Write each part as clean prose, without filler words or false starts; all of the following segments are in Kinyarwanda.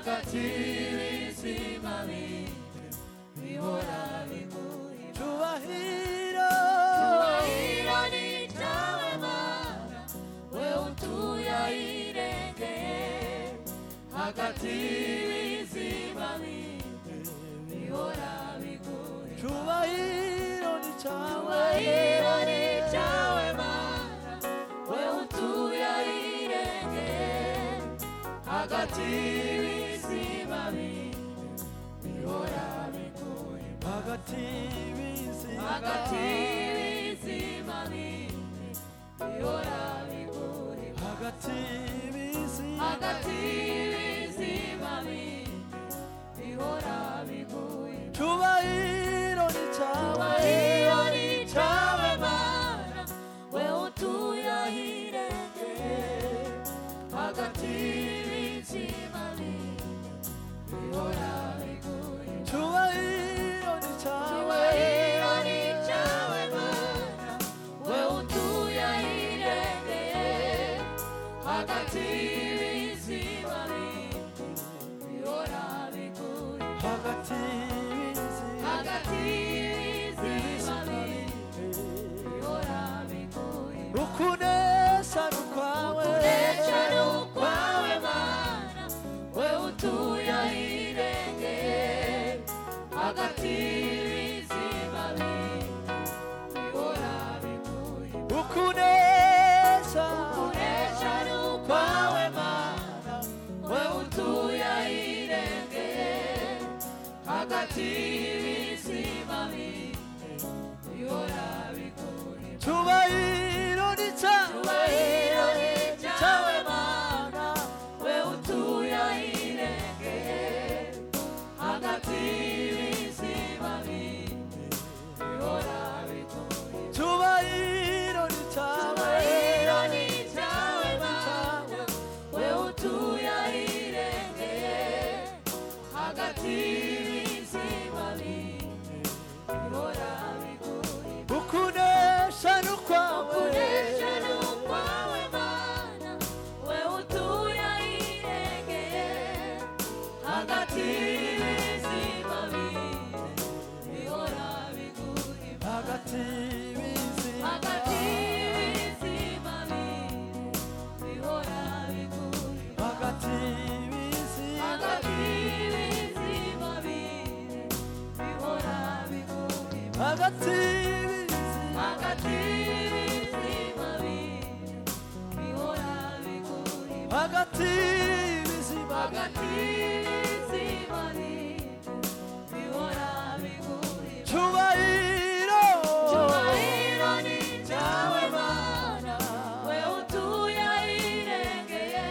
hagati y'ibizima bine bihora biguhimbaza. Cyubahiro ni cyawe Mana, we utuye ahirengeye, hagati y'ibizima bine bihora biguhimbaza. Cyubahiro ni cyawe Mana, we utuye ahirengeye, hagati y'ibizima bine bihora biguhimbaza. Hagati y'ibizima bine bihora biguhimbaza. Hagati y'ibizima bine bihora biguhimbaza. Cyubahiro ni cyawe Mana, we utuye ahirengeye, hagati y'ibizima bine bihora biguhimbaza. Cyubahiro ni cyawe Mana, we utuye ahirengeye, hagati y'ibizima bine bihora biguhimbaza. Hagati y'ibizima bine bihora biguhimbaza. Ukunesha n'ukwawe Mana, we utuye ahirengeye, hagati y'ibizima bine bihora biguhimbaza. Ukunesha n'ukwawe Mana, we utuye ahirengeye, hagati y'ibizima bine bihora biguhimbaza. Cyubahiro ni cyawe Mana, we utuye ahirengeye, hagati y'ibizima bine bihora biguhimbaza. Cyubahiro ni cyawe Mana, we utuye ahirengeye, hagati y'ibizima bine bihora biguhimbaza. Ukunesha n'ukwawe Mana, we utuye ahirengeye, hagati y'ibizima bine bihora biguhimbaza. Hagati y'ibizima bine bihora biguhimbaza. Hagati y'ibizima bine bihora biguhimbaza. Hagati y'ibizima bine bihora biguhimbaza. Hagati y'ibizima bine bihora biguhimbaza. Cyubahiro ni cyawe Mana, we utuye ahirengeye,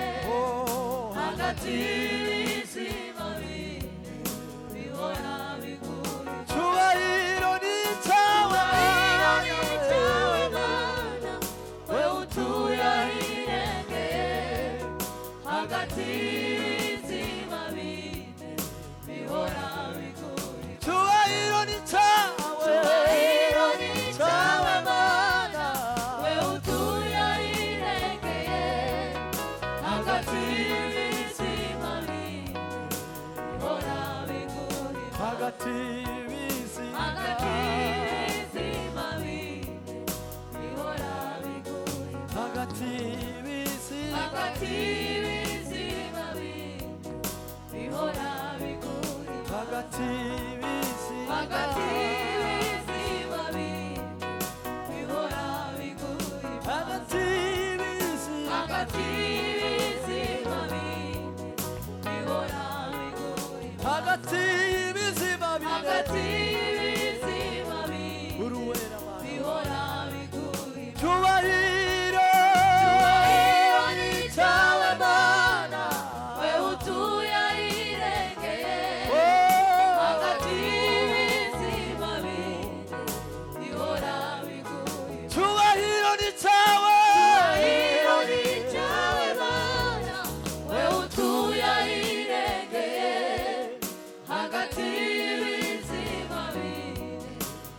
hagati y'ibizima bine bihora biguhimbaza. Cyubahiro ni cyawe Mana, we utuye ahirengeye, hagati y'ibizima bine bihora biguhimbaza. Cyubahiro ni cyawe Mana, we utuye ahirengeye, hagati y'ibizima bine bihora biguhimbaza. Hagati y'ibizima bine bihora biguhimbaza. Hagati y'ibizima bine bihora biguhimbaza. Hagati y'ibizima bine bihora biguhimbaza. Hagati y'ibizima bine bihora biguhimbaza. Hagati y'ibizima bine uruwera bihora biguhimbaza. Cyubahiro ni cyawe Mana, we utuye ahirengeye, hagati y'ibizima bine bihora biguhimbaza. Cyubahiro ni cyawe Mana, we utuye ahirengeye, hagati y'ibizima bine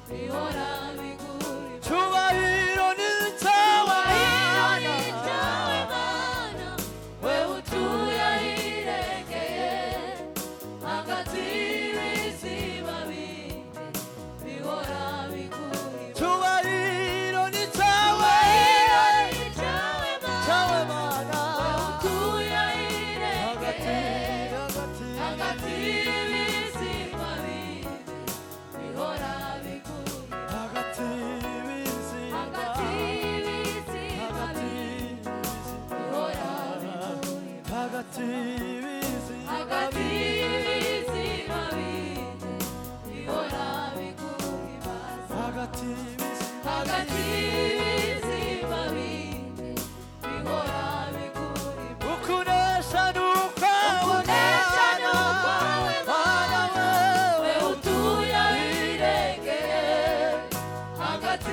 bihora biguhimbaza. Cyubahiro ni cyawe Mana, we utuye ahirengeye,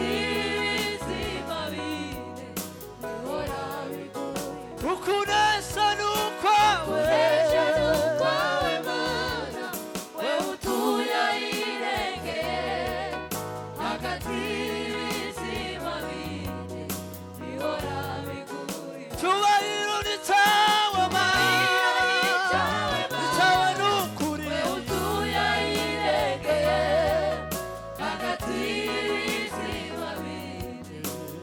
y'ubuzima bine bihora biguhimbaza. ukunesha n'ukwawe Kunesha n'ukwawe Mana, wewe utuye ahirengeye hagati y'ibizima bine bihora biguhimbaza. cyubahiro ni cyawe Mana, ni cyawe n'ukuri Wewe utuye ahirengeye hagati y'ibizima bine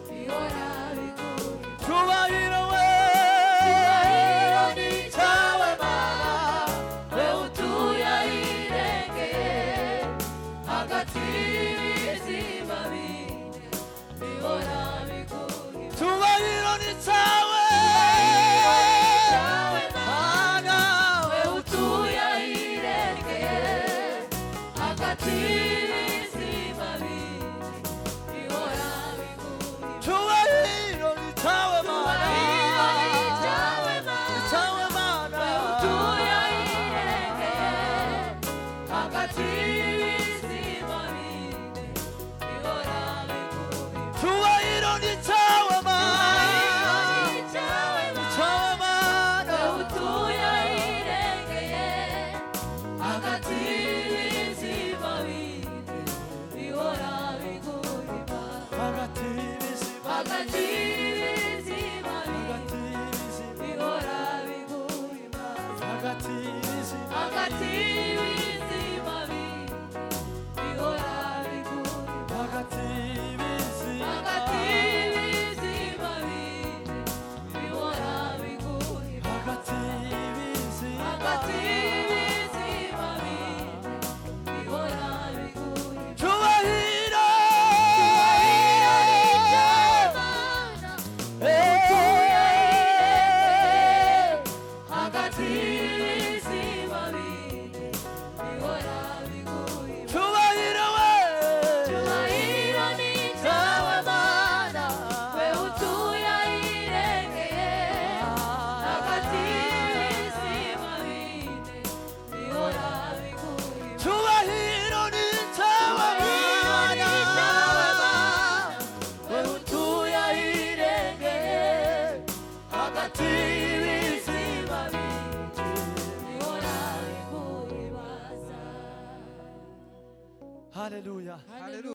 bihora biguhimbaza. cyubahiro we Cyubahiro ni cyawe Mana, wewe utuye ahirengeye hagati y'ibizima bine bihora biguhimbaza. cyubahiro ni cyawe Cyawe Mana, wewe utuye ahirengeye hagati y'ibizima bine bihora biguhimbaza. cyubahiro ni cyawe Mana, Cyubahiro ni cyawe ni Mana, cyawe Mana, wewe utuye ahirengeye hagati y'ibizima bine bihora biguhimbaza. cyubahiro ni cyawe Mana, Ni cyawe ni Mana, cyawe Mana, wewe utuye ahirengeye hagati y'ibizima bine bihora biguhimbaza. hagati y'ibizima, Hagati y'ibizima bine hagati y'ibizima, bihora biguhimbaza. hagati y'ibizima, Hagati y'ibizima bine bihora biguhimbaza. hagati y'ibizima, Hagati y'ibizima bine bihora biguhimbaza. hagati y'ibizima, Hagati y'ibizima bine bihora biguhimbaza. cyubahiro Hagati y'ibizima bine bihora biguhimbaza. cyubahiro we Cyubahiro ni cyawe Mana, wewe utuye ahirengeye hagati y'ibizima bine bihora biguhimbaza. cyubahiro ni cyawe Mana, wewe utuye ahirengeye hagati y'ibizima, Ibizima bine bihora biguhimbaza. haleluya. Haleluya.